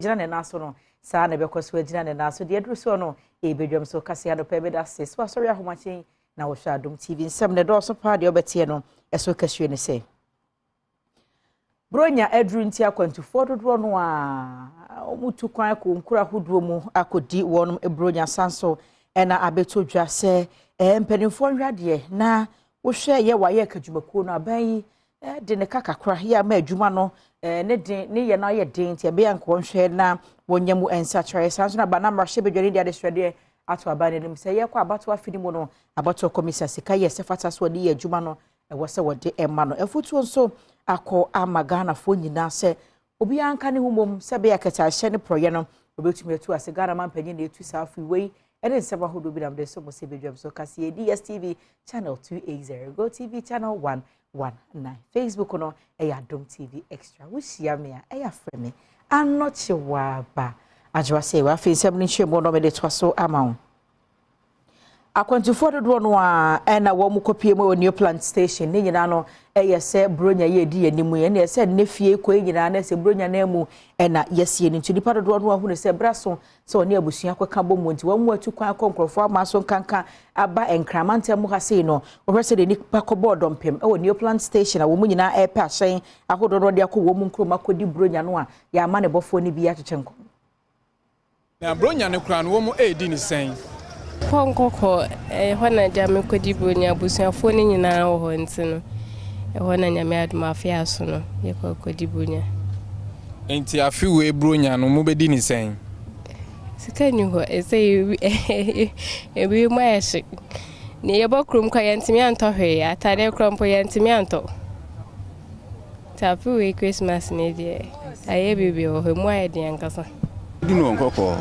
gyina ne naso no saa na bekoso gyina ne naso de aduru so no e bedwam so kase ado pe beda se so asori ahomachen na wo hwa Adom TV nsem ne do so pa de obetie no eso kasue ne se bronya aduru nti akwantufo dodo no a omutu kwan ko nkura hodo mu akodi wonum ebronya sanso ena abeto dwa se mpanimfo nhwade na wo hwe ye waye kadwumakuo no aban de ne kakakra ya ma adwuma no ne den ne ye na ye den ti be yanko nhwe na wonyamu ensachare sanso na bana mrahye bedwani de adeswede ato aban ne se ye kwa abato afini mu no abato komisa sika ye se fata so de ye adwuma no wo se wode ema no efutu nso akọ amagana fo nyina se obi anka ne humom se be yakata hye ne proye no obetumi etu ase Ghana man panyin na etu safi wei ene nseba hodo bi nam de so mo se bedwam so kase DSTV channel 280 Go TV channel 119 Facebook no Adom TV extra wo hia me a frame anoche wa ba ajwa se wa fe nsem ni hwemo no me de to so ama akwantufo dodo no a na wo mu kopie mu new plant station ne nyina no yese bronya ye di animu ye ne yese ne fie ko nyina na se bronya na mu na yese ni ntudi pa dodo no ahu ne se braso se oni abusua kweka bomu nti wo mu atukwan akonkrofo amaso nkanka aba enkramante mu hase no wo hwese de ni pa ko board ompem new plant station a wo mu nyina pe ahyen ahodo no de akọ wo mu nkroma kodi bronya no a ya ama ne bofo ni bi atwetwenko na bronya ne kura no wo mu edi ni sen Ponkoko hona jame kodi bronya busuafo ni nyina wo ho ntino hona nyame Adom afia so no ye kodi bronya enti afi we bronya no mu bedi ni sen sika ni ho ese ebi mu ayeshi ni ye bokrum kwa yantimi anto hwe atare krompo yantimi anto tafi we Christmas ni die aye bibi ho mu ayedi ankasa dinu onkoko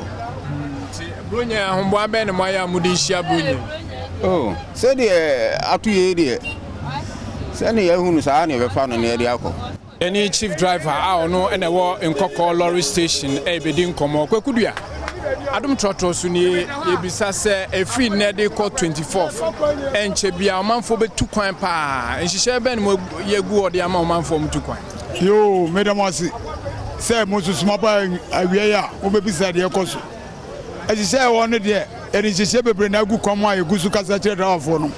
bronya hombo abe ne moya mudi hia bronya oh se de atuye de se ne yahunu saa ne be fa no ne de akọ any chief driver a ono ene wo nkoko lorry station ebedi nkomo kwekudua Adom trotro so ni ebisa se efri ne de ko 24th enche bia omanfo betu kwan pa nhihye be ne yegu ode ama omanfo mtu kwan yo medamasi se mosusuma ba awie ya obebisa de ekoso ajise won de eni hihye bebre na agu kwam a yegusu kasa kire drafo no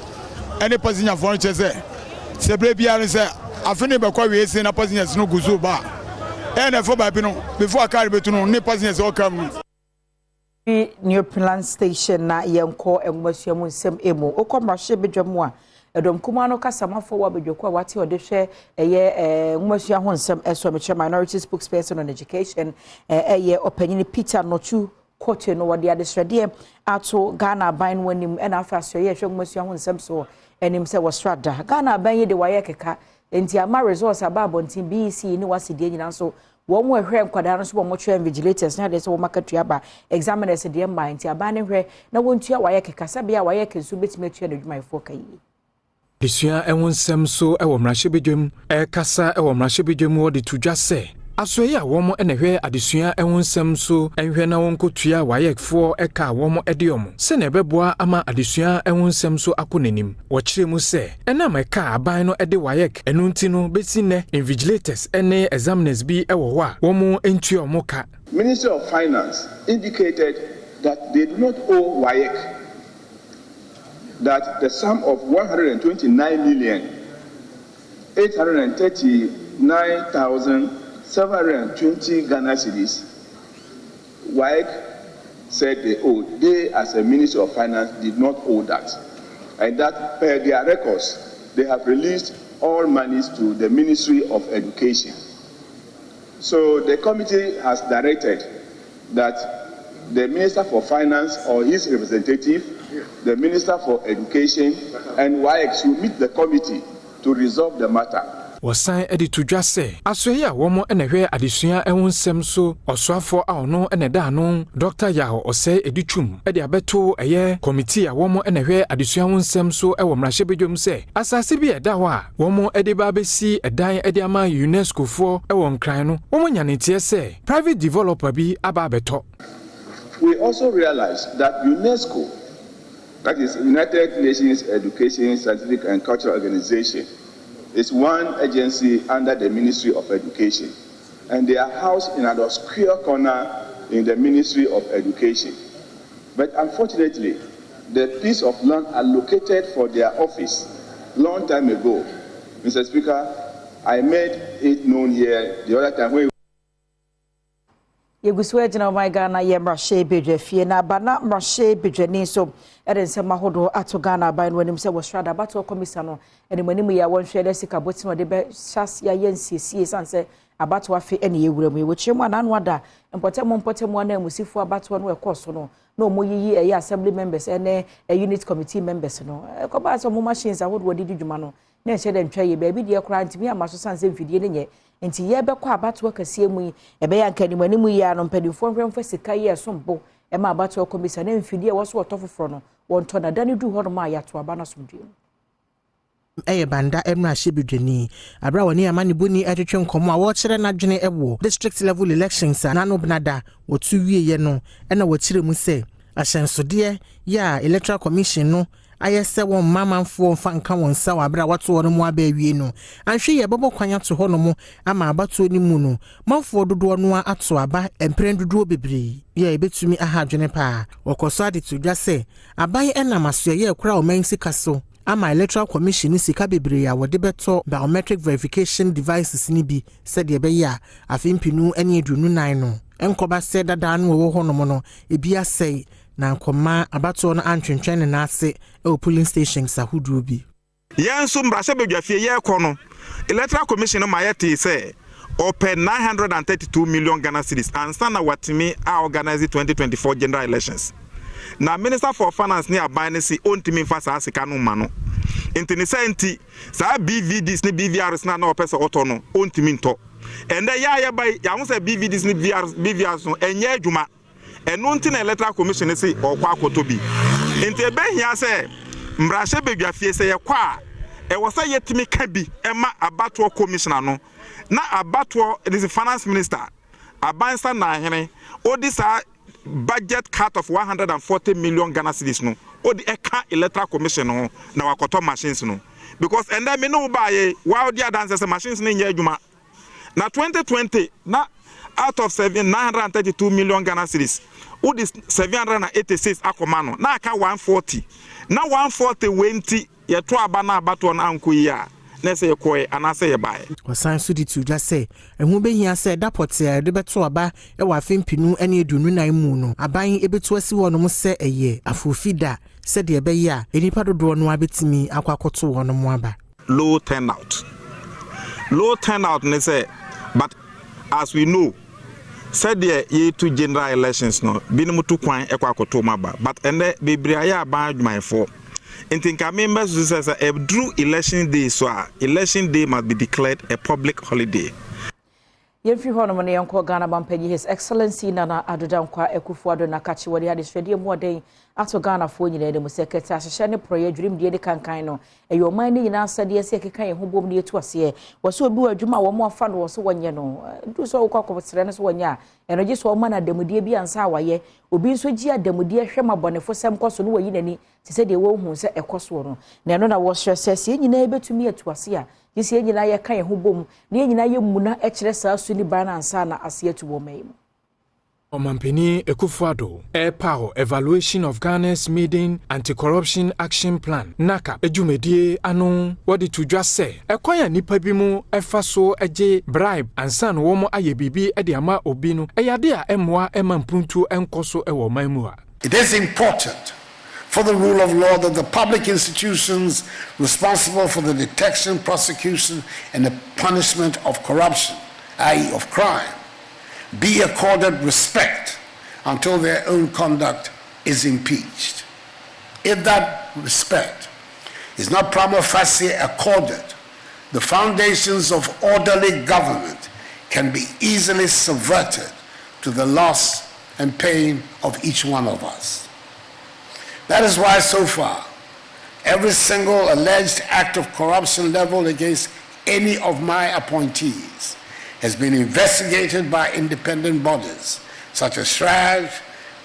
eni pasinya fo no chese se bre bia no se afini be kwa wie se na pasinya no gusu ba ene fo ba bi no before car betu no ne pasinya se o kam new plant station na yenko enwasuamu nsem emu okomrahye bedwamu a Adom kuma no kasamafo wa bedwako a wate ode hwe eye nwasua ho nsem eso meche minority spokesperson on education eye opanyin Peter Nochu kote no wode adesrede ato Ghana ban wanim na afaso ye hwe nwasua ho nsem so enim se wasrada Ghana ban ye de waye keka enti ama resource ababontin BC ni wasidie nyina so wo mu hwe nkwada no so wo twa vigilators na de se wo makatua ba examiners de mind abane hwe na wontua waye keka sabia waye kensu betime tua na dwumayfo kai Desua ewonsem so ewo mrahye bedwam kasa ewo mrahye bedwam wo de tudwa se asoye a wo mo enehwe adesua ewonsem so enhwe na wonkotua wayekfo eka wo mo ediom se na beboa ama adesua ewonsem so akonanim wo kire mu se enam eka aban no ede wayek enu nti no besi ne invigilators ene examiners bi ewo ho a wo mo entua mo ka Ministry of Finance indicated that they do not owe WAEC, that the sum of 129,839,720 Ghana cedis, WAEC said they owed. They, as a Ministry of Finance, did not owe that. And that, per their records, they have released all monies to the Ministry of Education. So the committee has directed that the Minister for Finance or his representative, the Minister for Education, and WAEC should meet the committee to resolve the matter. Wasan edi tudwa se asoye a womo enehwe adesua ewonsem so osoafo a ono eneda no Dr. Yaho ose editwum edi abeto eye committee a womo enehwe adesua wonsem so ewo mrahye bedwom se asase bi eda ho a womo edi ba besi edan edi ama UNESCO fo ewo nkran no womo nyanete se private developer bi aba beto. We also realized that UNESCO, that is United Nations Education, Scientific and Cultural Organization, is one agency under the Ministry of Education. and they are housed in an obscure corner in the Ministry of Education. But unfortunately, the piece of land allocated for their office long time ago, Mr. Speaker, I made it known here the other time when Yeguswe jina my Ghana ye mrashe bedwe fie na bana mrashe bedwe ni so ensem ahodo ato Ghana ban wanim se wasrada bato komisa no enimanimu ya wonhwe de sika botin ode be hyas ya yensiesie sanse abato afi ene yewuramu yewochemu ananu ada mpotemu na musifo abato no ekoso no na omoyiyi eya assembly members ene unit committee members no ekoba so mo machines ahodo odidi dwuma no na enche de ntwa ye ba bi de ekora ntimi amaso sanse mfidie ne nye nti ye be kwa abato kasie mu ebe ya nkanimanimu ya no mpadifo nhwemfo sika ye sombo e ma abato komisa na mfidie wo so otofoforo no wonto na dani du hono ma yato abana somdue banda emra shebidwani abra woni amani buni atwetwe nkomo a wo kire na dwene ewo district level elections na no bnada wotu wieye no na wo kire mu se ahyensode ya electoral commission no ayese won mamanfo mfa nka won sa wa abra wato won mu aba wie no anhwe ye bebo kwanya to hono mu ama abato ni mu no manfo dodo no ato aba empren dodo bebre ye betumi aha dwene pa wokoso ade to dwa se aban enamaso ye kura o mansi kaso ama electoral commission sika bebre ya wode beto biometric verification devices ni bi said ye be ya afimpinu ene adunu nan no enkoba se dada no wo hono mo no ebi asei na nkoma abato no antwentwen na ase e polling stations ahudu bi yenso mbrase bedwafie ye kono electoral commission no mayete se open 932 million Ghana cedis ansa na watimi a organize 2024 general elections na minister for finance ni aban si ontimi fa sa sika no ma no intini senti sa BVDs ni BVRs na opesa oto no ontimi nto ende ya bai ya hu se BVDs ni BVRs no enye adwuma eno nti na electoral commission si okwa akoto bi inte be hia se mbrahye bedwafie se ye kwa e wo se yetimi ka bi ema abato commissioner no na abato the finance minister abansa na hene odisa budget cut of 140 million Ghana cedis no odi eka electoral commission no na wakoto machines no because and then me no buy while the others machines no nya adwuma na 2020 na out of 932 million Ghana cedis odi 786 akomano na aka 140 na 140 wenti ye to aba na abato na ankoyi a na say koe anase ye bae wasan so di tuja say ehu behia say dapot e de beto aba e wa fempinu ene edunu nan mu no aban ebeto asi wono mo se eye afofida se de be ya enipa dodo no abetimi akwakoto wono mo aba low turnout ne say but as we know said the ye to general elections no binimu to kwan ekwakoto maba but ende bebre aya aban adwuman for Intinka members who says a true election day, so election day must be declared a public holiday. Yemfi hono mane yanko Ghana bampanyi His Excellency Nana Adom kwa Ekufuado na kachi wadi hadi swedi muadei ato Ghana fo nyina de museketa ahyehyɛ ne proye dwurim de kankan no eyo man ni nyina asade ase kekan ho bom ne etu ase wɔso obi wadwuma wo mo afa no wɔso wonye no du so wo kwakɔbɔsere ne so wonye a energy so wo na damudie bi ansa awaye obi nso gi adamudie hwɛ mabɔnefo sɛm kɔso no wayi nani sɛ de wo hu sɛ ɛkɔso no na ɛno na wo hyɛ sɛ nyina ebetumi etu ase a yesi nyina ye kan ho bom ne nyina ye muna ekire saa su ni ban ansa na ase etu wo mai mu Omampeni Ekufuado Airpower Evaluation of Ghana's Maiden Anti-Corruption Action Plan Naka ejumedie ano wodi tudwa se ekoya nipa bi mu efa so eje bribe ansan wo mo aye bibi e de ama obi no eyade a emwa emampuntu enkoso ewo man mu a It is important for the rule of law that the public institutions responsible for the detection, prosecution and the punishment of corruption, i.e. of crime, be accorded respect until their own conduct is impeached. If that respect is not prima facie accorded, the foundations of orderly government can be easily subverted to the loss and pain of each one of us. That is why so far, every single alleged act of corruption leveled against any of my appointees has been investigated by independent bodies such as SRAG,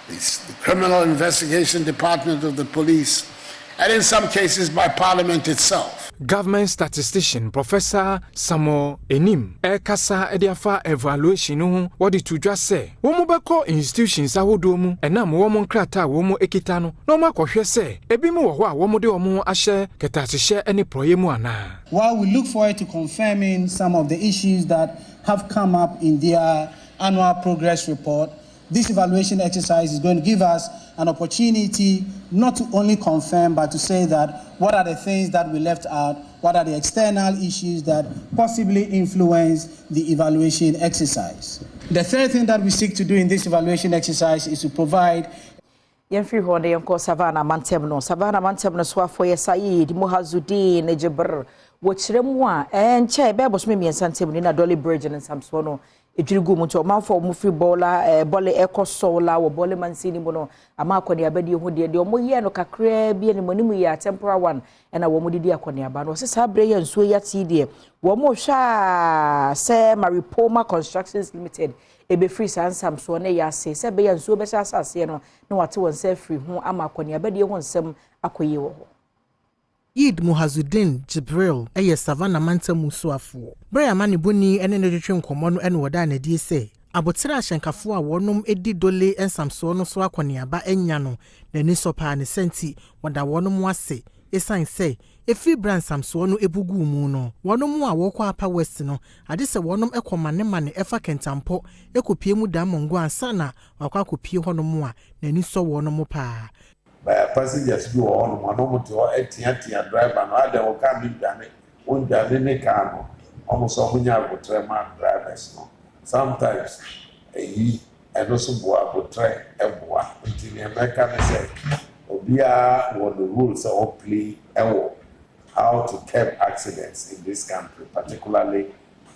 the Criminal Investigation Department of the Police, and in some cases by Parliament itself. government statistician Professor Samuel Enim kasa ediafa evaluation no what to just say wo mo beko institutions ahodo mu enam wo mo nkrata wo mo ekita no no makohwe se ebi mu wo ho a wo mo de wo mo ahye ketasehye ene proyemu ana. While we look forward to confirming some of the issues that have come up in their annual progress report, this evaluation exercise is going to give us an opportunity not to only confirm, but to say that what are the things that we left out, what are the external issues that possibly influence the evaluation exercise. The third thing that we seek to do in this evaluation exercise is to provide Yemfri honde yemko Savannah Mantem no so afo Said Muhazuddin Ejibr wo kiremu a enche be boso me miensantem ni na Dolly Bridge and Samso no ejirigu mu to manfo mu free baller bolle ekosola wo bolle mansini mu no ama akoni abadi hu de omo ye no kakra bi ni monimu ya temporary one na wo mu didi akoni aba no se sabre ye nsuo ya ti de wo mo hwa se Maripoma Constructions Limited ebe free Samso na ya se be ye nsuo be sha asase no na wate won se free hu ama akoni abadi hu nsem akoyi wo ho. Yid Muhazuddin Jibril Savannah Mantem musuafo Bra mani buni ene ne twetwe nkomo no ene woda na die se abotira ahyenkafo a wonum edi dole ensamso no so akoniaba enya no na ni sopa ne senti woda wonum wase esan se efi brand samso no ebugu mu no wonum a wokọ apa west no ade se wonum ekomane mane efa kentampo ekopie mu da mongo ansa na wakọ akopie honum a na ni so wonum pa passengers go on one to etiatia driver no ada o ka mi dane on dane ne ka no almost so munya go trema drivers no sometimes e also go try eboa until the American say obia what the rules of play how to curb accidents in this country, particularly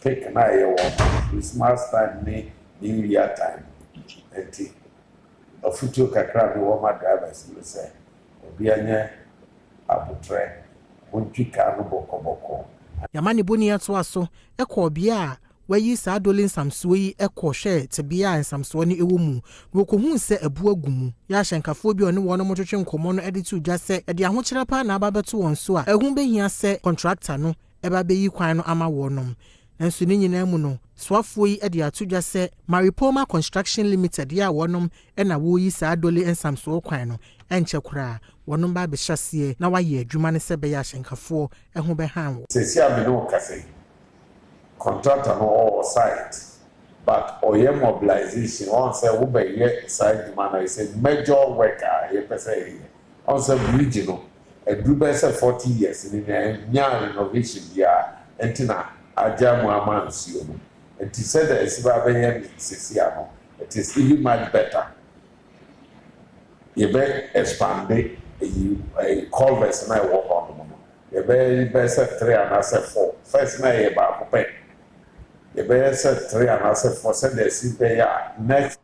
take an eye on Christmas time, New Year time, and a future kakra no my drivers will say obianye abutre onchika no boko yamani boni ato so ekọ bia wayi sa dolin samso yi ekọ hwe te bia nsamso ne ewo mu wokohu se abu agumu ya hyenkafo bi one wono motwetwe nkomo no editu dwa se ede ahokyere pa na ababeto won so a ehun behia se contractor no eba beyi kwan no ama wonom nanso ni nyina mu no swafo yi ede atudwa se Maripoma Construction Limited ya wonom na wo yi sa dole ensamso kwan no enche kura wonom ba be hyase na waye adwuma ne se be ya hyenkafo ehun be han wo se sia me no kase contractor no all site but oye mobilization on say wo be ye site man is a major worker ye person on say bridge no a do be say 40 years in nya renovation dia entina aja mu amansi no and he said that is ba be ye sisia no it is even much better ye be expand a culvert na work on no ye be say 3 and say 4 first na ye ba ko pe ye be say 3 and say 4 said the si be ya next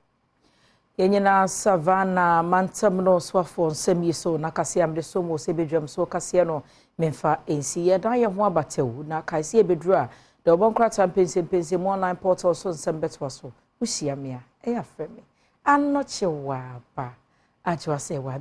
Yenyina Savannah Mantem no swafo nsemi so na kase amde so mo se bedwam so kase no memfa ensi ye dan ye ho abatewu na kase ye bedura de obonkrata pense mo online portal so nsem betwa so usia me a e afreme anoche wa ba ajwa se wa